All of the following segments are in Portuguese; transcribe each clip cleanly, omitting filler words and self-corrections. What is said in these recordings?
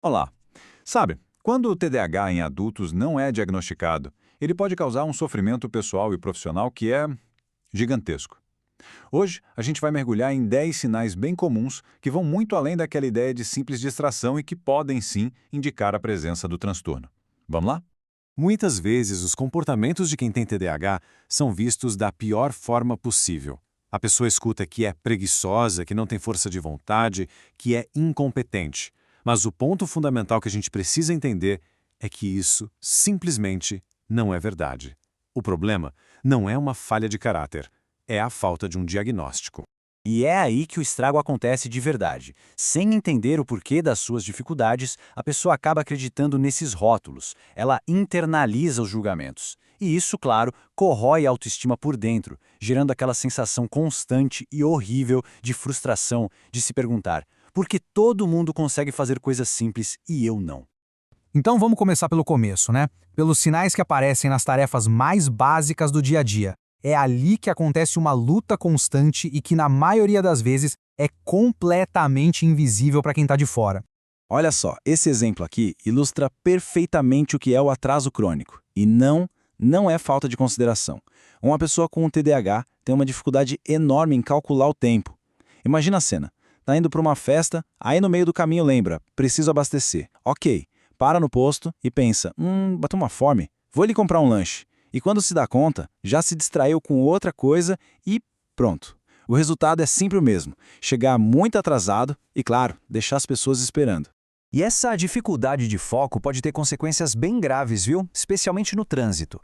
Olá. Sabe, quando o TDAH em adultos não é diagnosticado, ele pode causar um sofrimento pessoal e profissional que é gigantesco. Hoje, a gente vai mergulhar em 10 sinais bem comuns que vão muito além daquela ideia de simples distração e que podem, sim, indicar a presença do transtorno. Vamos lá? Muitas vezes, os comportamentos de quem tem TDAH são vistos da pior forma possível. A pessoa escuta que é preguiçosa, que não tem força de vontade, que é incompetente. Mas o ponto fundamental que a gente precisa entender é que isso simplesmente não é verdade. O problema não é uma falha de caráter, é a falta de um diagnóstico. E é aí que o estrago acontece de verdade. Sem entender o porquê das suas dificuldades, a pessoa acaba acreditando nesses rótulos. Ela internaliza os julgamentos. E isso, claro, corrói a autoestima por dentro, gerando aquela sensação constante e horrível de frustração, de se perguntar: por que todo mundo consegue fazer coisas simples e eu não? Então vamos começar pelo começo, né? Pelos sinais que aparecem nas tarefas mais básicas do dia a dia. É ali que acontece uma luta constante e que, na maioria das vezes, é completamente invisível para quem está de fora. Olha só, esse exemplo aqui ilustra perfeitamente o que é o atraso crônico. E não é falta de consideração. Uma pessoa com um TDAH tem uma dificuldade enorme em calcular o tempo. Imagina a cena. Tá indo para uma festa, aí no meio do caminho lembra, preciso abastecer. Ok, para no posto e pensa, bateu uma fome, vou ali comprar um lanche. E quando se dá conta, já se distraiu com outra coisa e pronto. O resultado é sempre o mesmo, chegar muito atrasado e, claro, deixar as pessoas esperando. E essa dificuldade de foco pode ter consequências bem graves, viu? Especialmente no trânsito.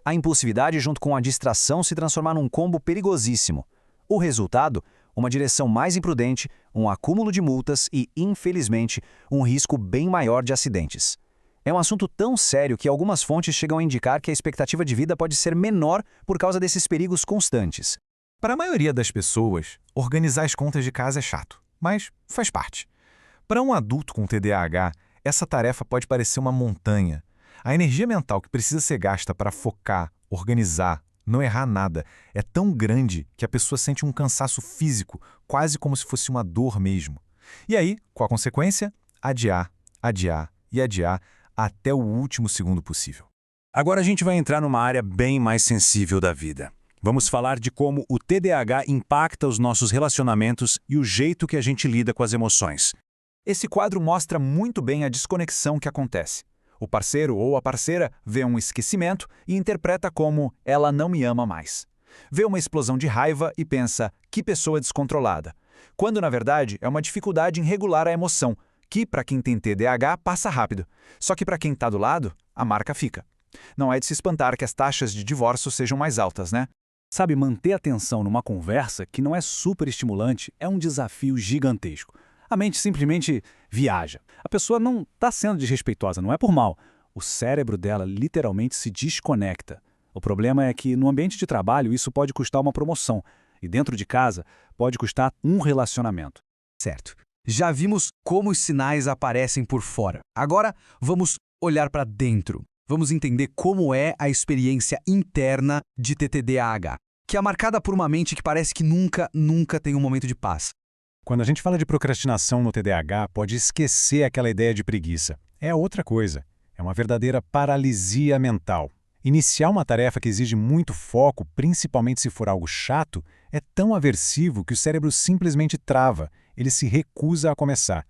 A impulsividade junto com a distração se transformar num combo perigosíssimo. O resultado? Uma direção mais imprudente, um acúmulo de multas e, infelizmente, um risco bem maior de acidentes. É um assunto tão sério que algumas fontes chegam a indicar que a expectativa de vida pode ser menor por causa desses perigos constantes. Para a maioria das pessoas, organizar as contas de casa é chato, mas faz parte. Para um adulto com TDAH, essa tarefa pode parecer uma montanha. A energia mental que precisa ser gasta para focar, organizar, não errar nada, é tão grande que a pessoa sente um cansaço físico, quase como se fosse uma dor mesmo. E aí, qual a consequência? Adiar, adiar e adiar até o último segundo possível. Agora a gente vai entrar numa área bem mais sensível da vida. Vamos falar de como o TDAH impacta os nossos relacionamentos e o jeito que a gente lida com as emoções. Esse quadro mostra muito bem a desconexão que acontece. O parceiro ou a parceira vê um esquecimento e interpreta como "ela não me ama mais". Vê uma explosão de raiva e pensa "que pessoa descontrolada", quando na verdade é uma dificuldade em regular a emoção, que para quem tem TDAH passa rápido, só que para quem está do lado, a marca fica. Não é de se espantar que as taxas de divórcio sejam mais altas, né? Sabe, manter atenção numa conversa que não é super estimulante é um desafio gigantesco. A mente simplesmente viaja. A pessoa não está sendo desrespeitosa, não é por mal. O cérebro dela literalmente se desconecta. O problema é que no ambiente de trabalho isso pode custar uma promoção e dentro de casa pode custar um relacionamento. Certo. Já vimos como os sinais aparecem por fora. Agora, vamos olhar para dentro. Vamos entender como é a experiência interna de TDAH, que é marcada por uma mente que parece que nunca tem um momento de paz. Quando a gente fala de procrastinação no TDAH, pode esquecer aquela ideia de preguiça. É outra coisa. É uma verdadeira paralisia mental. Iniciar uma tarefa que exige muito foco, principalmente se for algo chato, é tão aversivo que o cérebro simplesmente trava, ele se recusa a começar.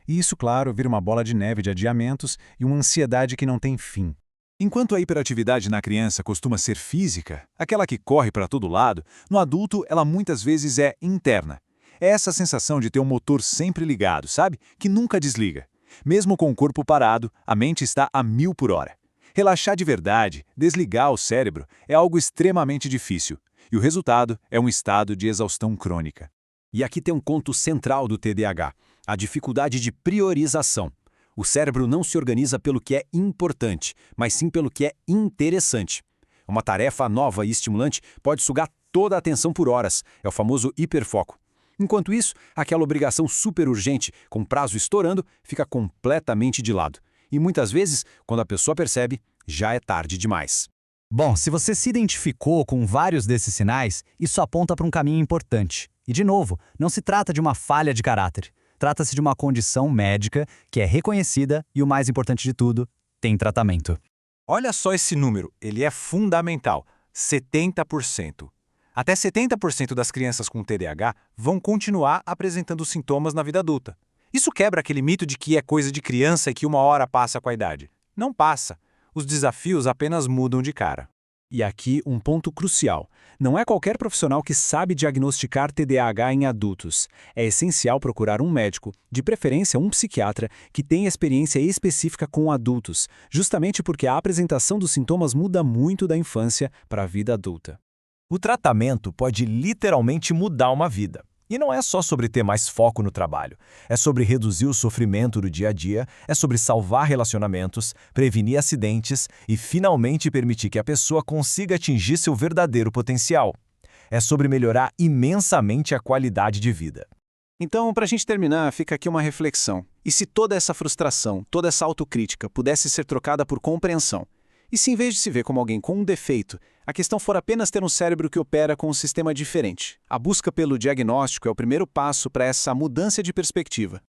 E isso, claro, vira uma bola de neve de adiamentos e uma ansiedade que não tem fim. Enquanto a hiperatividade na criança costuma ser física, aquela que corre para todo lado, no adulto ela muitas vezes é interna. É essa sensação de ter um motor sempre ligado, sabe? Que nunca desliga. Mesmo com o corpo parado, a mente está a 1000 por hora. Relaxar de verdade, desligar o cérebro, é algo extremamente difícil. E o resultado é um estado de exaustão crônica. E aqui tem um ponto central do TDAH, a dificuldade de priorização. O cérebro não se organiza pelo que é importante, mas sim pelo que é interessante. Uma tarefa nova e estimulante pode sugar toda a atenção por horas, é o famoso hiperfoco. Enquanto isso, aquela obrigação super urgente, com prazo estourando, fica completamente de lado. E muitas vezes, quando a pessoa percebe, já é tarde demais. Bom, se você se identificou com vários desses sinais, isso aponta para um caminho importante. E, de novo, não se trata de uma falha de caráter. Trata-se de uma condição médica que é reconhecida e, o mais importante de tudo, tem tratamento. Olha só esse número, ele é fundamental, 70%. Até 70% das crianças com TDAH vão continuar apresentando sintomas na vida adulta. Isso quebra aquele mito de que é coisa de criança e que uma hora passa com a idade. Não passa. Os desafios apenas mudam de cara. E aqui um ponto crucial. Não é qualquer profissional que sabe diagnosticar TDAH em adultos. É essencial procurar um médico, de preferência um psiquiatra, que tenha experiência específica com adultos, justamente porque a apresentação dos sintomas muda muito da infância para a vida adulta. O tratamento pode literalmente mudar uma vida. E não é só sobre ter mais foco no trabalho. É sobre reduzir o sofrimento do dia a dia, é sobre salvar relacionamentos, prevenir acidentes e finalmente permitir que a pessoa consiga atingir seu verdadeiro potencial. É sobre melhorar imensamente a qualidade de vida. Então, para a gente terminar, fica aqui uma reflexão. E se toda essa frustração, toda essa autocrítica pudesse ser trocada por compreensão? E se em vez de se ver como alguém com um defeito, a questão for apenas ter um cérebro que opera com um sistema diferente? A busca pelo diagnóstico é o primeiro passo para essa mudança de perspectiva.